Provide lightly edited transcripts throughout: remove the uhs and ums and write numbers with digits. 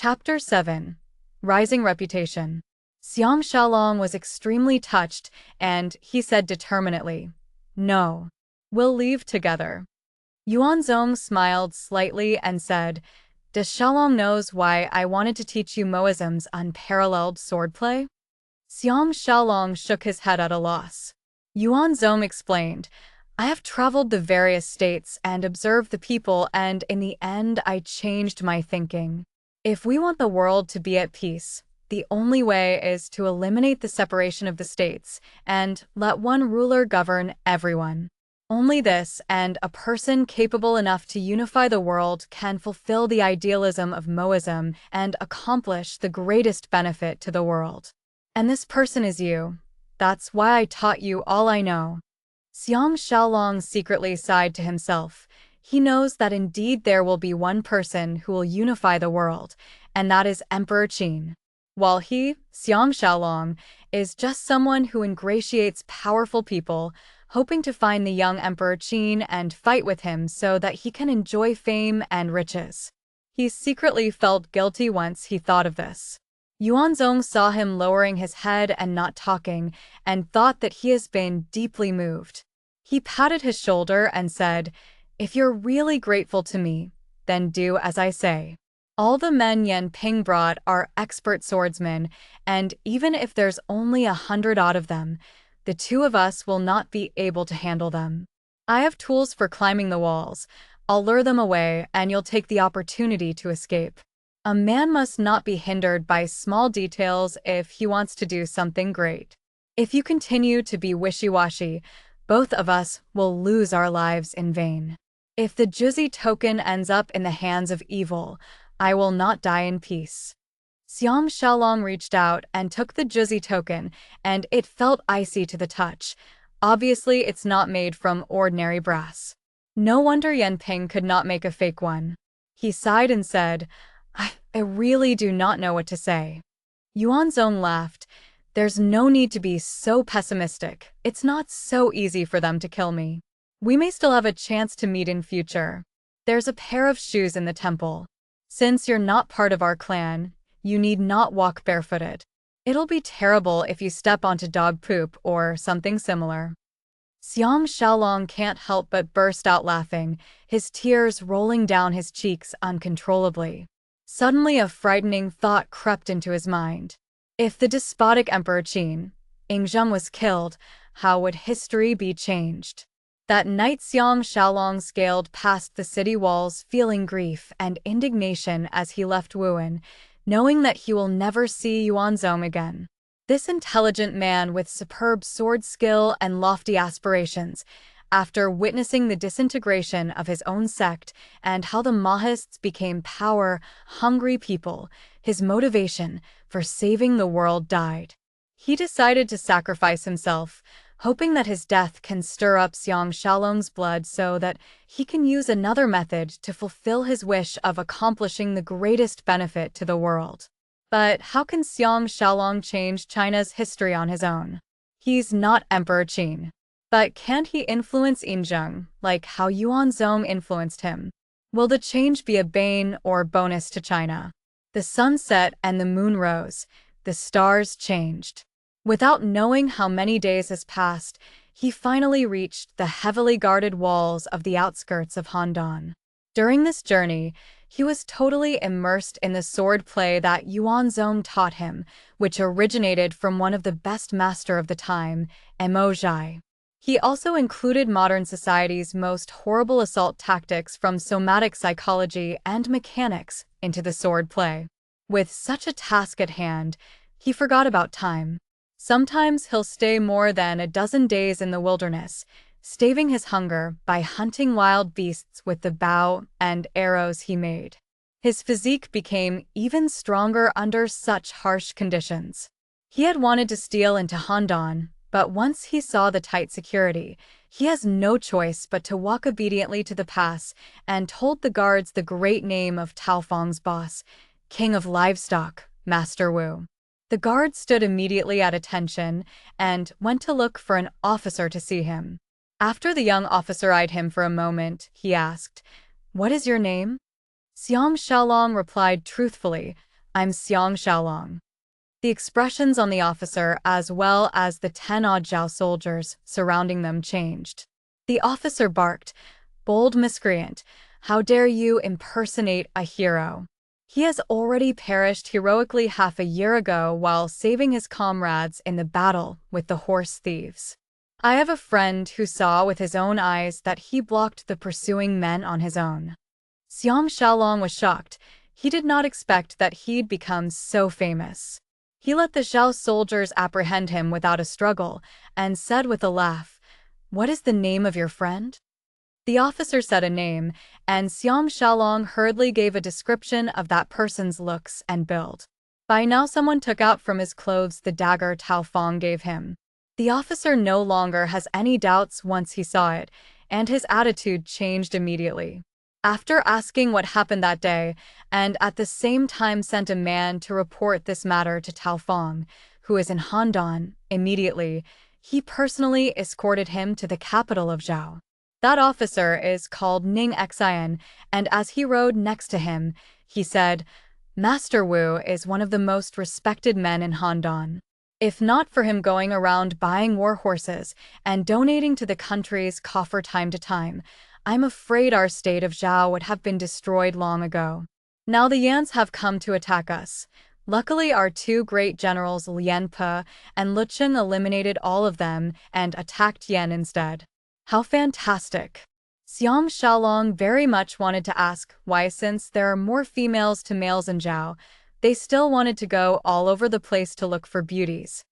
Chapter 7. Rising Reputation. Xiang Xiaolong was extremely touched, and he said determinedly, "No. We'll leave together." Yuanzong smiled slightly and said, "Does Xiaolong knows why I wanted to teach you Moism's unparalleled swordplay?" Xiang Xiaolong shook his head at a loss. Yuanzong explained, "I have traveled the various states and observed the people, and in the end I changed my thinking. If we want the world to be at peace, the only way is to eliminate the separation of the states and let one ruler govern everyone. Only this and a person capable enough to unify the world can fulfill the idealism of Moism and accomplish the greatest benefit to the world. And this person is you. That's why I taught you all I know." Xiang Xiaolong secretly sighed to himself. He knows that indeed there will be one person who will unify the world, and that is Emperor Qin. While he, Xiang Xiaolong, is just someone who ingratiates powerful people, hoping to find the young Emperor Qin and fight with him so that he can enjoy fame and riches. He secretly felt guilty once he thought of this. Yuanzong saw him lowering his head and not talking, and thought that he has been deeply moved. He patted his shoulder and said, "If you're really grateful to me, then do as I say. All the men Yan Ping brought are expert swordsmen, and even if there's only 100 odd of them, the two of us will not be able to handle them. I have tools for climbing the walls. I'll lure them away, and you'll take the opportunity to escape. A man must not be hindered by small details if he wants to do something great. If you continue to be wishy-washy, both of us will lose our lives in vain. If the Juzi token ends up in the hands of evil, I will not die in peace." Xiang Xiaolong reached out and took the Juzi token, and it felt icy to the touch. Obviously, it's not made from ordinary brass. No wonder Yan Ping could not make a fake one. He sighed and said, I really do not know what to say." Yuanzong laughed. "There's no need to be so pessimistic. It's not so easy for them to kill me. We may still have a chance to meet in future. There's a pair of shoes in the temple. Since you're not part of our clan, you need not walk barefooted. It'll be terrible if you step onto dog poop or something similar." Xiang Xiaolong can't help but burst out laughing, his tears rolling down his cheeks uncontrollably. Suddenly a frightening thought crept into his mind. If the despotic Emperor Qin, Yingzheng, was killed, how would history be changed? That night Xiang Xiaolong scaled past the city walls feeling grief and indignation as he left Wuhan, knowing that he will never see Yuanzong again. This intelligent man with superb sword skill and lofty aspirations, after witnessing the disintegration of his own sect and how the Mahists became power-hungry people, his motivation for saving the world died. He decided to sacrifice himself, hoping that his death can stir up Xiang Xiaolong's blood so that he can use another method to fulfill his wish of accomplishing the greatest benefit to the world. But how can Xiang Xiaolong change China's history on his own? He's not Emperor Qin. But can't he influence Yingzheng, like how Yuanzong influenced him? Will the change be a bane or bonus to China? The sun set and the moon rose. The stars changed. Without knowing how many days has passed, he finally reached the heavily guarded walls of the outskirts of Handan. During this journey, he was totally immersed in the sword play that Yuanzong taught him, which originated from one of the best master of the time, Mo Zhai. He also included modern society's most horrible assault tactics from somatic psychology and mechanics into the sword play. With such a task at hand, he forgot about time. Sometimes he'll stay more than a dozen days in the wilderness, staving his hunger by hunting wild beasts with the bow and arrows he made. His physique became even stronger under such harsh conditions. He had wanted to steal into Handan, but once he saw the tight security, he has no choice but to walk obediently to the pass and told the guards the great name of Taofeng's boss, King of Livestock, Master Wu. The guards stood immediately at attention and went to look for an officer to see him. After the young officer eyed him for a moment, he asked, "What is your name?" Xiang Xiaolong replied truthfully, I'm Xiang Xiaolong." The expressions on the officer as well as the 10-odd Zhao soldiers surrounding them changed. The officer barked, "Bold miscreant, how dare you impersonate a hero? He has already perished heroically half a year ago while saving his comrades in the battle with the horse thieves. I have a friend who saw with his own eyes that he blocked the pursuing men on his own." Xiang Xiaolong was shocked. He did not expect that he'd become so famous. He let the Zhao soldiers apprehend him without a struggle and said with a laugh, "What is the name of your friend?" The officer said a name, and Xiang Xiaolong hurriedly gave a description of that person's looks and build. By now someone took out from his clothes the dagger Tao Fong gave him. The officer no longer has any doubts once he saw it, and his attitude changed immediately. After asking what happened that day, and at the same time sent a man to report this matter to Tao Fong, who is in Handan, immediately, he personally escorted him to the capital of Zhao. That officer is called Ning Xian, and as he rode next to him, he said, "Master Wu is one of the most respected men in Handan. If not for him going around buying war horses and donating to the country's coffer time to time, I'm afraid our state of Zhao would have been destroyed long ago. Now the Yans have come to attack us. Luckily our two great generals Lian Pe and Luchen eliminated all of them and attacked Yan instead." How fantastic! Xiang Xiaolong very much wanted to ask why, since there are more females to males in Zhao, they still wanted to go all over the place to look for beauties.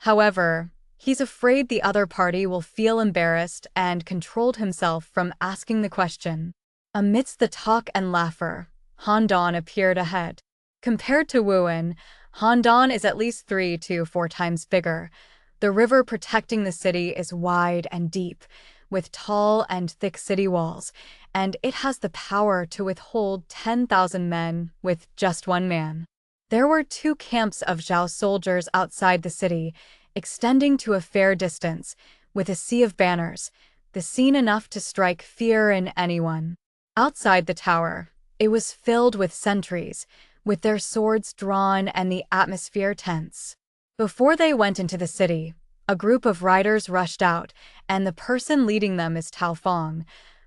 However, he's afraid the other party will feel embarrassed and controlled himself from asking the question. Amidst the talk and laughter, Handan appeared ahead. Compared to Wuhan, Handan is at least 3 to 4 times bigger. The river protecting the city is wide and deep, with tall and thick city walls, and it has the power to withhold 10,000 men with just one man. There were 2 camps of Zhao soldiers outside the city, extending to a fair distance, with a sea of banners, the scene enough to strike fear in anyone. Outside the tower, it was filled with sentries, with their swords drawn and the atmosphere tense. Before they went into the city, a group of riders rushed out, and the person leading them is Tao Fong,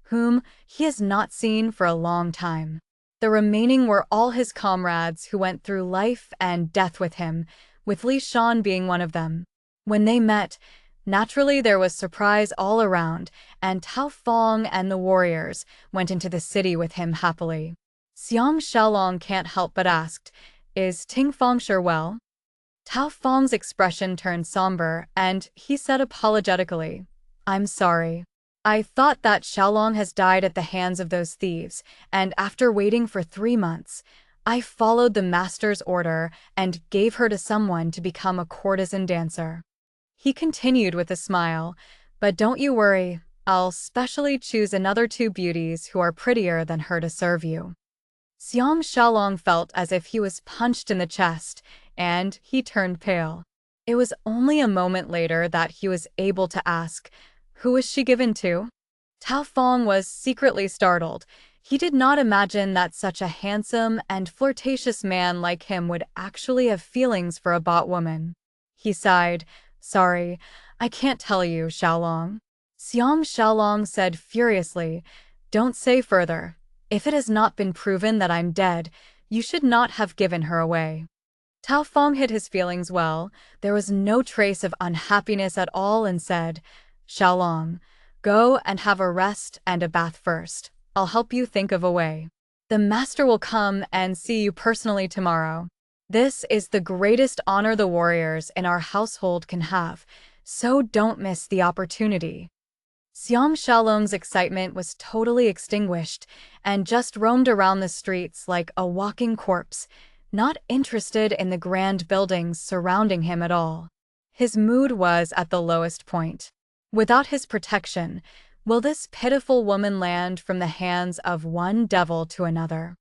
whom he has not seen for a long time. The remaining were all his comrades who went through life and death with him, with Li Shan being one of them. When they met, naturally there was surprise all around, and Tao Fong and the warriors went into the city with him happily. Xiang Xiaolong can't help but asked, "Is Ting Fong sure well?" Tao Fong's expression turned somber, and he said apologetically, "I'm sorry. I thought that Xiaolong has died at the hands of those thieves, and after waiting for 3 months, I followed the master's order and gave her to someone to become a courtesan dancer." He continued with a smile, "But don't you worry, I'll specially choose another 2 beauties who are prettier than her to serve you." Xiang Xiaolong felt as if he was punched in the chest, and he turned pale. It was only a moment later that he was able to ask, "Who was she given to?" Tao Fong was secretly startled. He did not imagine that such a handsome and flirtatious man like him would actually have feelings for a bot woman. He sighed, "Sorry, I can't tell you, Xiaolong." Xiang Xiaolong said furiously, "Don't say further. If it has not been proven that I'm dead, you should not have given her away." Tao Fong hid his feelings well. There was no trace of unhappiness at all and said, "Xiaolong, go and have a rest and a bath first. I'll help you think of a way. The master will come and see you personally tomorrow. This is the greatest honor the warriors in our household can have, so don't miss the opportunity." Xiang Xiaolong's excitement was totally extinguished and just roamed around the streets like a walking corpse, not interested in the grand buildings surrounding him at all. His mood was at the lowest point. Without his protection, will this pitiful woman land from the hands of one devil to another?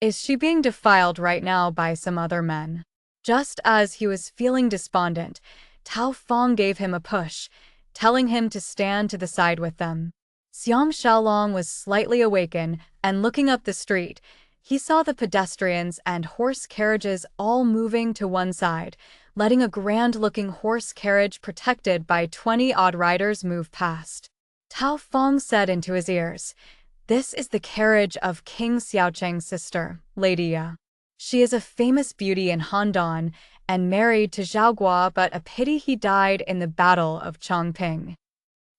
Is she being defiled right now by some other men? Just as he was feeling despondent, Tao Fong gave him a push, telling him to stand to the side with them. Xiang Xiaolong was slightly awakened, and looking up the street, He saw the pedestrians and horse carriages all moving to one side, letting a grand-looking horse carriage protected by 20-odd riders move past. Tao Feng said into his ears, "This is the carriage of King Xiaocheng's sister, Lady Ya. She is a famous beauty in Handan and married to Zhao Guo, but a pity he died in the Battle of Chongping."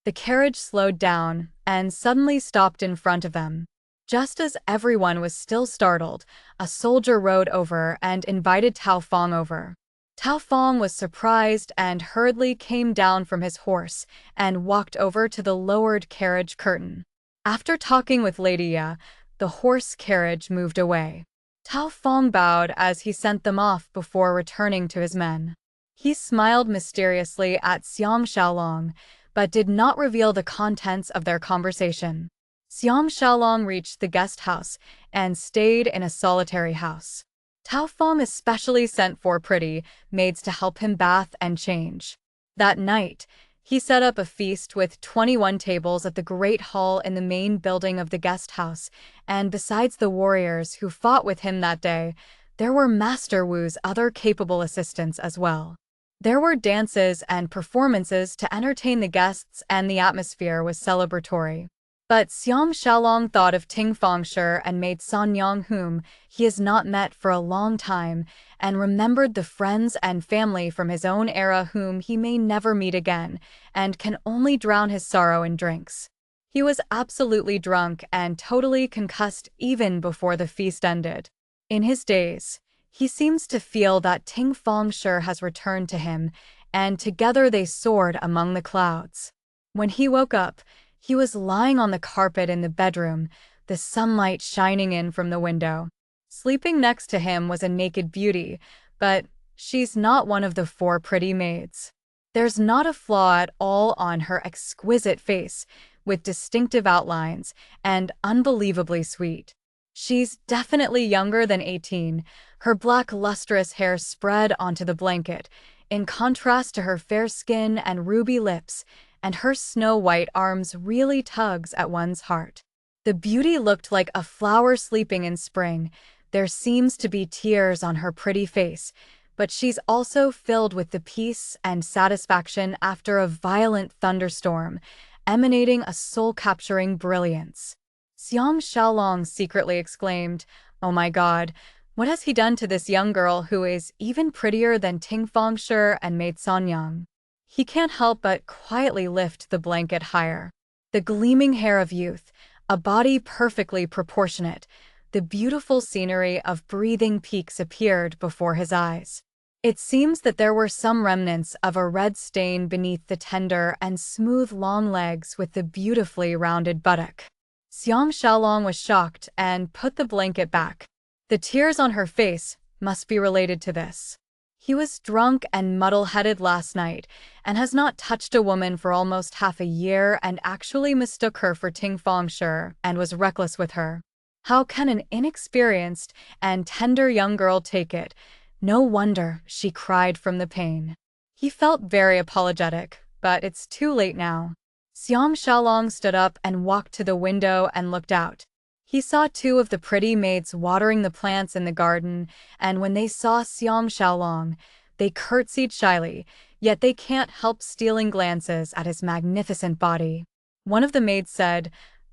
The carriage slowed down and suddenly stopped in front of them. Just as everyone was still startled, a soldier rode over and invited Tao Feng over. Tao Feng was surprised and hurriedly came down from his horse and walked over to the lowered carriage curtain. After talking with Lady Ya, the horse carriage moved away. Tao Feng bowed as he sent them off before returning to his men. He smiled mysteriously at Xiang Xiaolong, but did not reveal the contents of their conversation. Xiang Xiaolong reached the guest house and stayed in a solitary house. Tao Feng especially sent 4 pretty maids to help him bath and change. That night, he set up a feast with 21 tables at the Great Hall in the main building of the guest house, and besides the warriors who fought with him that day, there were Master Wu's other capable assistants as well. There were dances and performances to entertain the guests, and the atmosphere was celebratory. But Xiang Xiaolong thought of Ting Fengshi and maid San Yang, whom he has not met for a long time, and remembered the friends and family from his own era whom he may never meet again, and can only drown his sorrow in drinks. He was absolutely drunk and totally concussed even before the feast ended. In his daze, he seems to feel that Ting Fengshi has returned to him, and together they soared among the clouds. When he woke up, he was lying on the carpet in the bedroom, the sunlight shining in from the window. Sleeping next to him was a naked beauty, but she's not one of the 4 pretty maids. There's not a flaw at all on her exquisite face, with distinctive outlines, and unbelievably sweet. She's definitely younger than 18, her black lustrous hair spread onto the blanket, in contrast to her fair skin and ruby lips, and her snow-white arms really tugs at one's heart. The beauty looked like a flower sleeping in spring. There seems to be tears on her pretty face, but she's also filled with the peace and satisfaction after a violent thunderstorm, emanating a soul-capturing brilliance. Xiang Xiaolong secretly exclaimed, "Oh my God, what has he done to this young girl who is even prettier than Ting Fengshi and maid San Yang?" He can't help but quietly lift the blanket higher. The gleaming hair of youth, a body perfectly proportionate, the beautiful scenery of breathing peaks appeared before his eyes. It seems that there were some remnants of a red stain beneath the tender and smooth long legs with the beautifully rounded buttock. Xiang Xiaolong was shocked and put the blanket back. The tears on her face must be related to this. He was drunk and muddle-headed last night, and has not touched a woman for almost half a year, and actually mistook her for Ting Fengshi and was reckless with her. How can an inexperienced and tender young girl take it? No wonder she cried from the pain. He felt very apologetic, but it's too late now. Xiang Xiaolong stood up and walked to the window and looked out. He saw 2 of the pretty maids watering the plants in the garden, and when they saw Xiang Xiaolong, they curtsied shyly, yet they can't help stealing glances at his magnificent body. One of the maids said,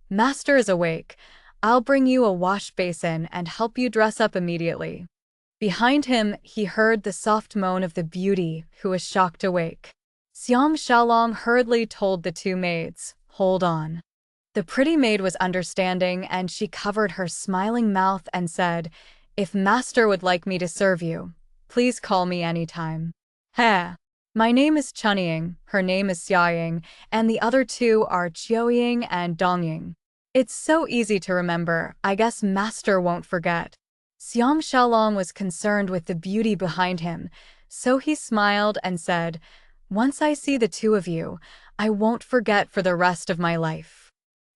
"Master is awake. I'll bring you a wash basin and help you dress up immediately." Behind him, he heard the soft moan of the beauty, who was shocked awake. Xiang Xiaolong hurriedly told the 2 maids, "Hold on." The pretty maid was understanding, and she covered her smiling mouth and said, "If Master would like me to serve you, please call me anytime." "Heh. My name is Chunying, her name is Xiaoying, and the other 2 are Qiuying and Dongying. It's so easy to remember, I guess Master won't forget." Xiang Xiaolong was concerned with the beauty behind him, so he smiled and said, "Once I see the 2 of you, I won't forget for the rest of my life."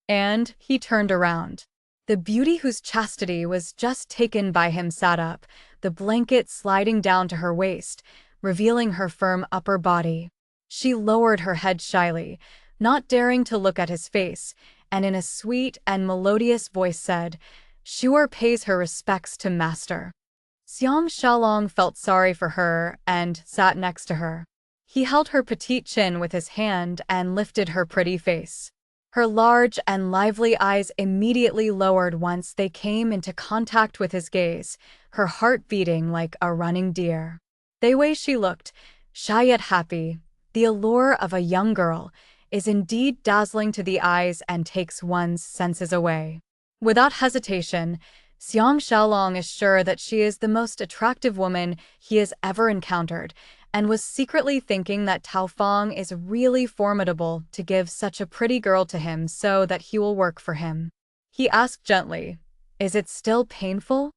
And he turned around. The beauty whose chastity was just taken by him sat up, the blanket sliding down to her waist, revealing her firm upper body. She lowered her head shyly, not daring to look at his face, and in a sweet and melodious voice said, Shuer pays her respects to Master. Xiang Xiaolong felt sorry for her and sat next to her. He held her petite chin with his hand and lifted her pretty face. Her large and lively eyes immediately lowered once they came into contact with his gaze, her heart beating like a running deer. The way she looked, shy yet happy, the allure of a young girl, is indeed dazzling to the eyes and takes one's senses away. Without hesitation, Xiang Xiaolong is sure that she is the most attractive woman he has ever encountered, and was secretly thinking that Tao Fang is really formidable to give such a pretty girl to him so that he will work for him. He asked gently, "Is it still painful?"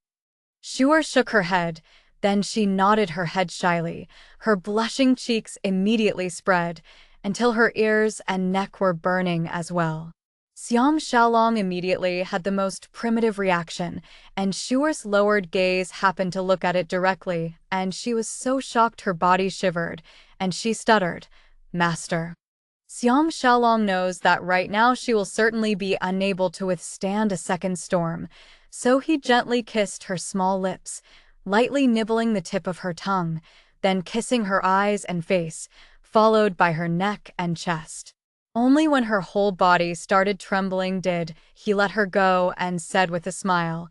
Shuer shook her head, then she nodded her head shyly. Her blushing cheeks immediately spread, until her ears and neck were burning as well. Xiang Xiaolong immediately had the most primitive reaction, and Shuer's lowered gaze happened to look at it directly, and she was so shocked her body shivered, and she stuttered, "Master." Xiang Xiaolong knows that right now she will certainly be unable to withstand a second storm, so he gently kissed her small lips, lightly nibbling the tip of her tongue, then kissing her eyes and face, followed by her neck and chest. Only when her whole body started trembling did he let her go and said with a smile,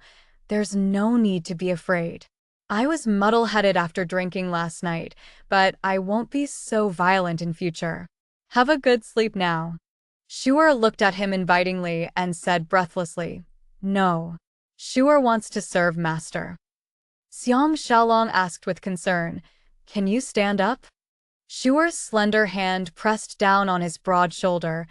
"There's no need to be afraid. I was muddle-headed after drinking last night, but I won't be so violent in future. Have a good sleep now." Shuer looked at him invitingly and said breathlessly, "No. Shuer wants to serve Master." Xiang Xiaolong asked with concern, "Can you stand up?" Shuer's slender hand pressed down on his broad shoulder,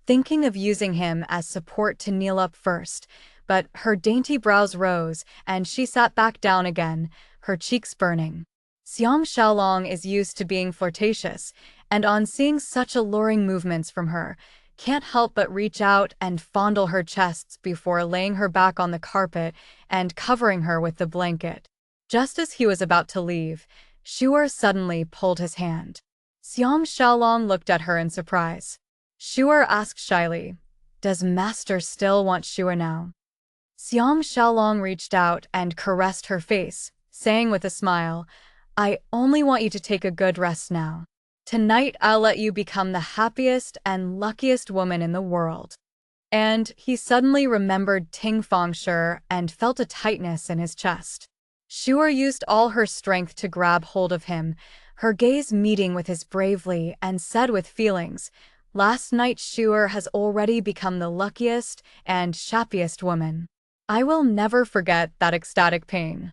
thinking of using him as support to kneel up first, but her dainty brows rose and she sat back down again, her cheeks burning. Xiang Xiaolong is used to being flirtatious, and on seeing such alluring movements from her, can't help but reach out and fondle her chests before laying her back on the carpet and covering her with the blanket. Just as he was about to leave, Shuer suddenly pulled his hand. Xiang Xiaolong looked at her in surprise. Shuer asked shyly, "Does Master still want Shuer now?" Xiang Xiaolong reached out and caressed her face, saying with a smile, "I only want you to take a good rest now. Tonight I'll let you become the happiest and luckiest woman in the world." And he suddenly remembered Ting Fangshi and felt a tightness in his chest. Shuer used all her strength to grab hold of him, her gaze meeting with his bravely, and said with feelings, "Last night Shuer has already become the luckiest and happiest woman. I will never forget that ecstatic pain."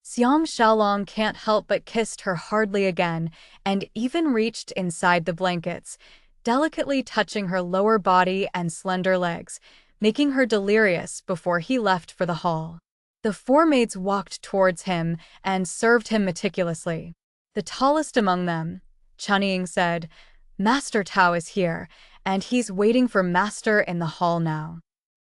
Xiang Xiaolong can't help but kissed her hardly again, and even reached inside the blankets, delicately touching her lower body and slender legs, making her delirious before he left for the hall. The four maids walked towards him and served him meticulously. The tallest among them, Chunying, said, "Master Tao is here, and he's waiting for Master in the hall now."